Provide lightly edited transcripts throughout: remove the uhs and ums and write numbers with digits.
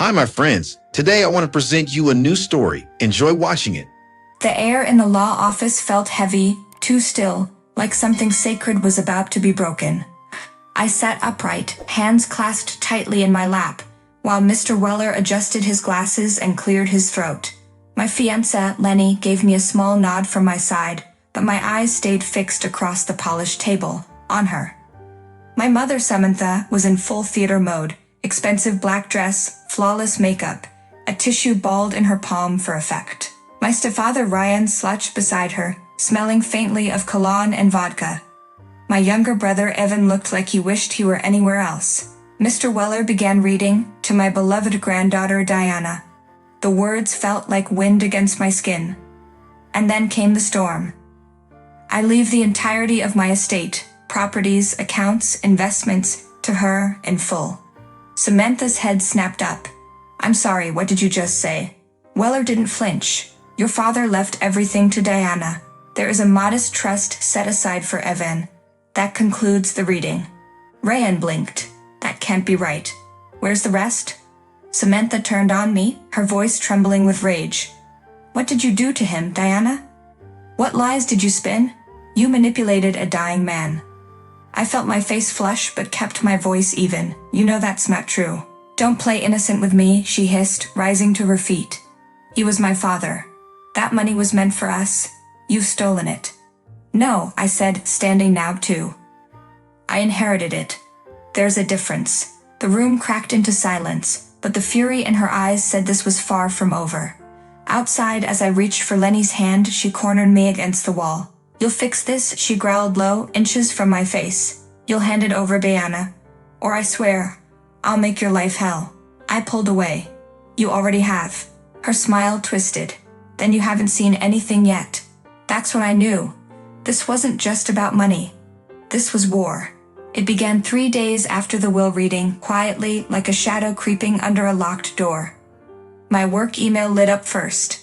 Hi, my friends. Today I want to present you a new story. Enjoy watching it. The air in the law office felt heavy, too still, like something sacred was about to be broken. I sat upright, hands clasped tightly in my lap, while Mr. Weller adjusted his glasses and cleared his throat. My fiancée, Lenny, gave me a small nod from my side, but my eyes stayed fixed across the polished table, on her. My mother, Samantha, was in full theater mode, expensive black dress, flawless makeup, a tissue balled in her palm for effect. My stepfather, Ryan, slouched beside her, smelling faintly of cologne and vodka. My younger brother, Evan, looked like he wished he were anywhere else. Mr. Weller began reading, "To my beloved granddaughter, Diana." The words felt like wind against my skin. And then came the storm. I leave the entirety of my estate, properties, accounts, investments, to her in full. Samantha's head snapped up. "I'm sorry, what did you just say?" Weller didn't flinch. "Your father left everything to Diana. There is a modest trust set aside for Evan. That concludes the reading." Ryan blinked. "That can't be right. Where's the rest?" Samantha turned on me, her voice trembling with rage. "What did you do to him, Diana? What lies did you spin? You manipulated a dying man." I felt my face flush but kept my voice even. "You know that's not true." "Don't play innocent with me," she hissed, rising to her feet. "He was my father. That money was meant for us. You've stolen it." "No," I said, standing now too. "I inherited it. There's a difference." The room cracked into silence, but the fury in her eyes said this was far from over. Outside, as I reached for Lenny's hand, she cornered me against the wall. "You'll fix this," she growled low, inches from my face. "You'll hand it over, Diana. Or I swear, I'll make your life hell." I pulled away. "You already have." Her smile twisted. "Then you haven't seen anything yet." That's when I knew. This wasn't just about money. This was war. It began 3 days after the will reading, quietly, like a shadow creeping under a locked door. My work email lit up first.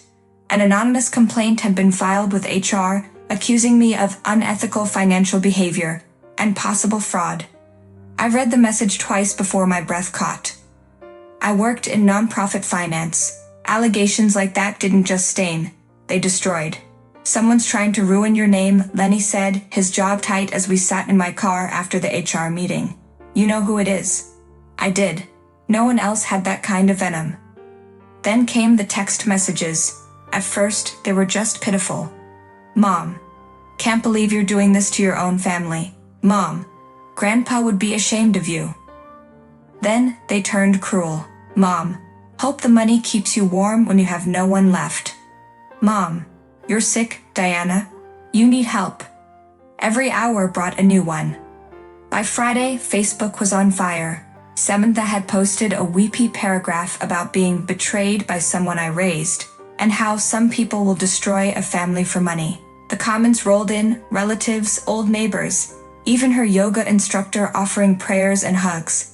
An anonymous complaint had been filed with HR, accusing me of unethical financial behavior and possible fraud. I read the message twice before my breath caught. I worked in nonprofit finance. Allegations like that didn't just stain, they destroyed. "Someone's trying to ruin your name," Lenny said, his jaw tight as we sat in my car after the HR meeting. "You know who it is." I did. No one else had that kind of venom. Then came the text messages. At first, they were just pitiful. "Mom, can't believe you're doing this to your own family. Mom, Grandpa would be ashamed of you." Then they turned cruel. "Mom, hope the money keeps you warm when you have no one left." "Mom, you're sick, Diana. You need help." Every hour brought a new one. By Friday, Facebook was on fire. Samantha had posted a weepy paragraph about being betrayed by someone I raised, and how some people will destroy a family for money. The comments rolled in, relatives, old neighbors, even her yoga instructor offering prayers and hugs.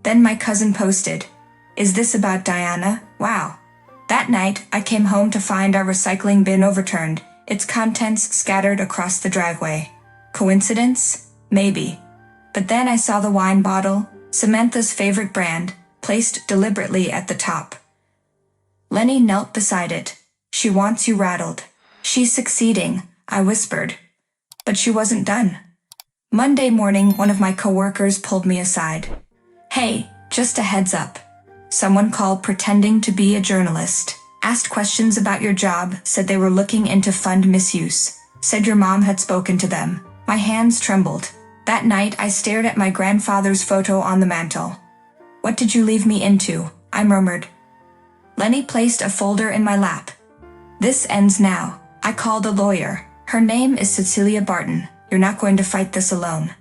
Then my cousin posted, "Is this about Diana? Wow." That night, I came home to find our recycling bin overturned, its contents scattered across the driveway. Coincidence? Maybe. But then I saw the wine bottle, Samantha's favorite brand, placed deliberately at the top. Lenny knelt beside it. "She wants you rattled." "She's succeeding," I whispered. But she wasn't done. Monday morning, one of my coworkers pulled me aside. "Hey, just a heads up. Someone called pretending to be a journalist. Asked questions about your job, said they were looking into fund misuse. Said your mom had spoken to them." My hands trembled. That night, I stared at my grandfather's photo on the mantel. "What did you leave me into?" I murmured. Lenny placed a folder in my lap. "This ends now." I called a lawyer. "Her name is Cecilia Barton. You're not going to fight this alone."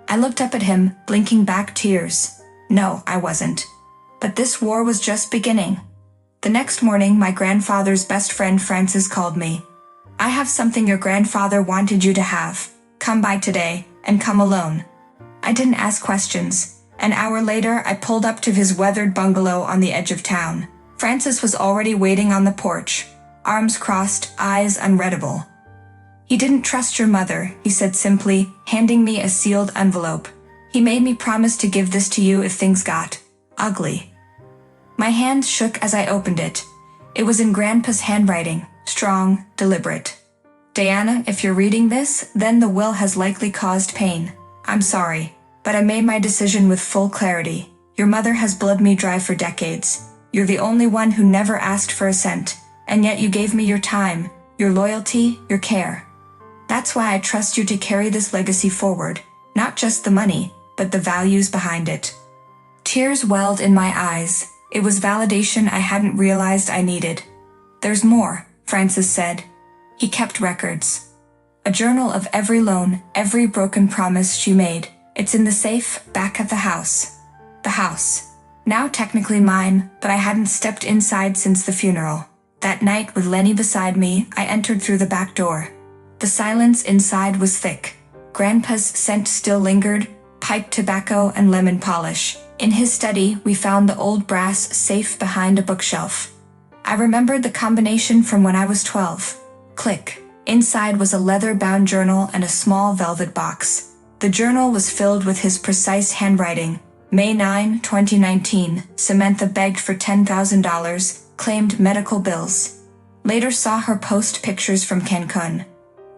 I looked up at him, blinking back tears. No, I wasn't. But this war was just beginning. The next morning, my grandfather's best friend Francis called me. "I have something your grandfather wanted you to have. Come by today, and come alone." I didn't ask questions. An hour later, I pulled up to his weathered bungalow on the edge of town. Francis was already waiting on the porch, arms crossed, eyes unreadable. "He didn't trust your mother," he said simply, handing me a sealed envelope. "He made me promise to give this to you if things got ugly." My hands shook as I opened it. It was in Grandpa's handwriting, strong, deliberate. Diana, if you're reading this, then the will has likely caused pain. I'm sorry, but I made my decision with full clarity. Your mother has bled me dry for decades. You're the only one who never asked for a cent, and yet you gave me your time, your loyalty, your care. That's why I trust you to carry this legacy forward, not just the money, but the values behind it. Tears welled in my eyes. It was validation I hadn't realized I needed. There's more, Francis said. He kept records. A journal of every loan, every broken promise she made. It's in the safe, back at the house. The house. Now technically mine, but I hadn't stepped inside since the funeral. That night with Lenny beside me, I entered through the back door. The silence inside was thick. Grandpa's scent still lingered, pipe tobacco and lemon polish. In his study, we found the old brass safe behind a bookshelf. I remembered the combination from when I was 12. Click. Inside was a leather-bound journal and a small velvet box. The journal was filled with his precise handwriting. May 9, 2019, Samantha begged for $10,000, claimed medical bills. Later saw her post pictures from Cancun.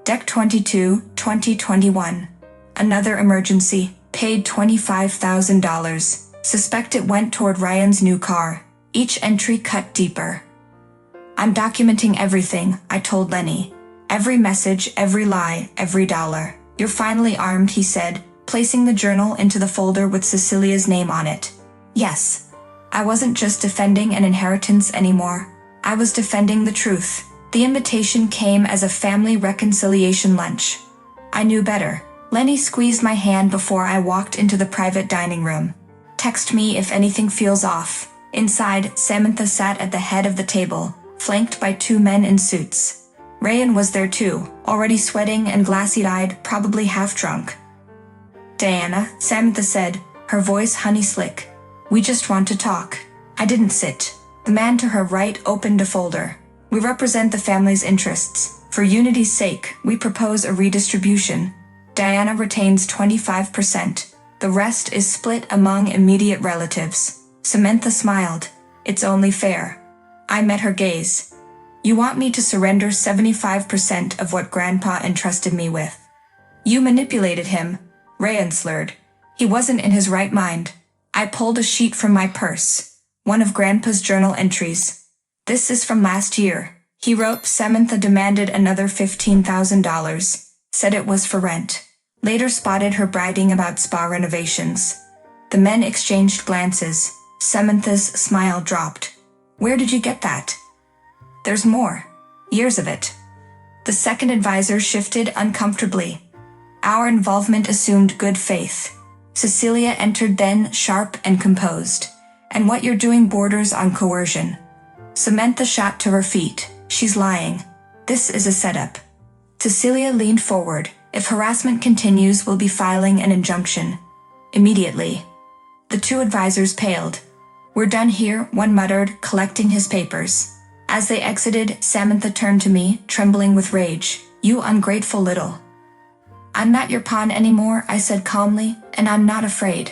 Deck 22, 2021. Another emergency, paid $25,000. Suspect it went toward Ryan's new car. Each entry cut deeper. I'm documenting everything, I told Lenny. Every message, every lie, every dollar. You're finally armed, he said, placing the journal into the folder with Cecilia's name on it. Yes. I wasn't just defending an inheritance anymore. I was defending the truth. The invitation came as a family reconciliation lunch. I knew better. Lenny squeezed my hand before I walked into the private dining room. Text me if anything feels off. Inside, Samantha sat at the head of the table, flanked by two men in suits. Rayan was there too, already sweating and glassy-eyed, probably half-drunk. Diana, Samantha said, her voice honey-slick. We just want to talk. I didn't sit. The man to her right opened a folder. We represent the family's interests. For unity's sake, we propose a redistribution. Diana retains 25%. The rest is split among immediate relatives. Samantha smiled. It's only fair. I met her gaze. You want me to surrender 75% of what Grandpa entrusted me with. You manipulated him, Rayan slurred. He wasn't in his right mind. I pulled a sheet from my purse. One of Grandpa's journal entries. This is from last year. He wrote Samantha demanded another $15,000. Said it was for rent. Later spotted her bragging about spa renovations. The men exchanged glances. Samantha's smile dropped. Where did you get that? There's more. Years of it. The second advisor shifted uncomfortably. Our involvement assumed good faith. Cecilia entered then, sharp and composed. And what you're doing borders on coercion. Samantha shot to her feet. She's lying. This is a setup. Cecilia leaned forward. If harassment continues, we'll be filing an injunction. Immediately. The two advisors paled. We're done here, one muttered, collecting his papers. As they exited, Samantha turned to me, trembling with rage. You ungrateful little. I'm not your pawn anymore, I said calmly, and I'm not afraid.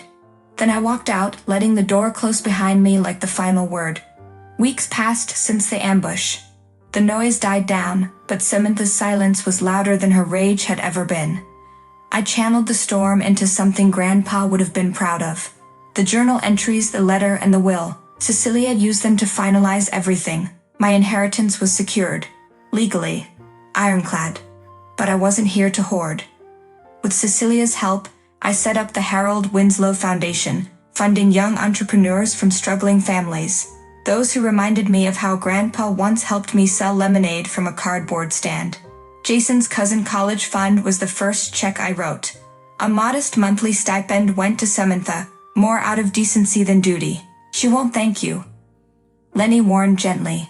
Then I walked out, letting the door close behind me like the final word. Weeks passed since the ambush. The noise died down, but Samantha's silence was louder than her rage had ever been. I channeled the storm into something Grandpa would have been proud of. The journal entries, the letter, and the will. Cecilia used them to finalize everything. My inheritance was secured. Legally. Ironclad. But I wasn't here to hoard. With Cecilia's help, I set up the Harold Winslow Foundation, funding young entrepreneurs from struggling families. Those who reminded me of how Grandpa once helped me sell lemonade from a cardboard stand. Jason's cousin college fund was the first check I wrote. A modest monthly stipend went to Samantha, more out of decency than duty. She won't thank you. Lenny warned gently.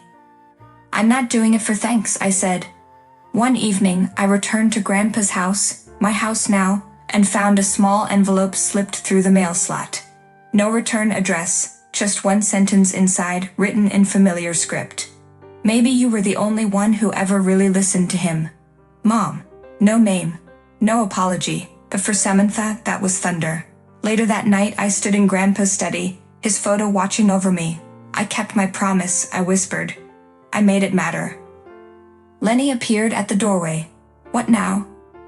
I'm not doing it for thanks, I said. One evening, I returned to Grandpa's house, my house now, and found a small envelope slipped through the mail slot. No return address. Just one sentence inside, written in familiar script. Maybe you were the only one who ever really listened to him. Mom. No name. No apology. But for Samantha, that was thunder. Later that night, I stood in Grandpa's study, his photo watching over me. I kept my promise, I whispered. I made it matter. Lenny appeared at the doorway. What now?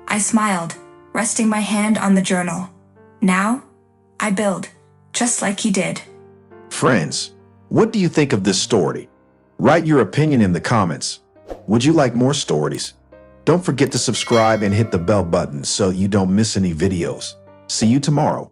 I smiled, resting my hand on the journal. Now? I build, just like he did. Friends, what do you think of this story? Write your opinion in the comments. Would you like more stories? Don't forget to subscribe and hit the bell button so you don't miss any videos. See you tomorrow.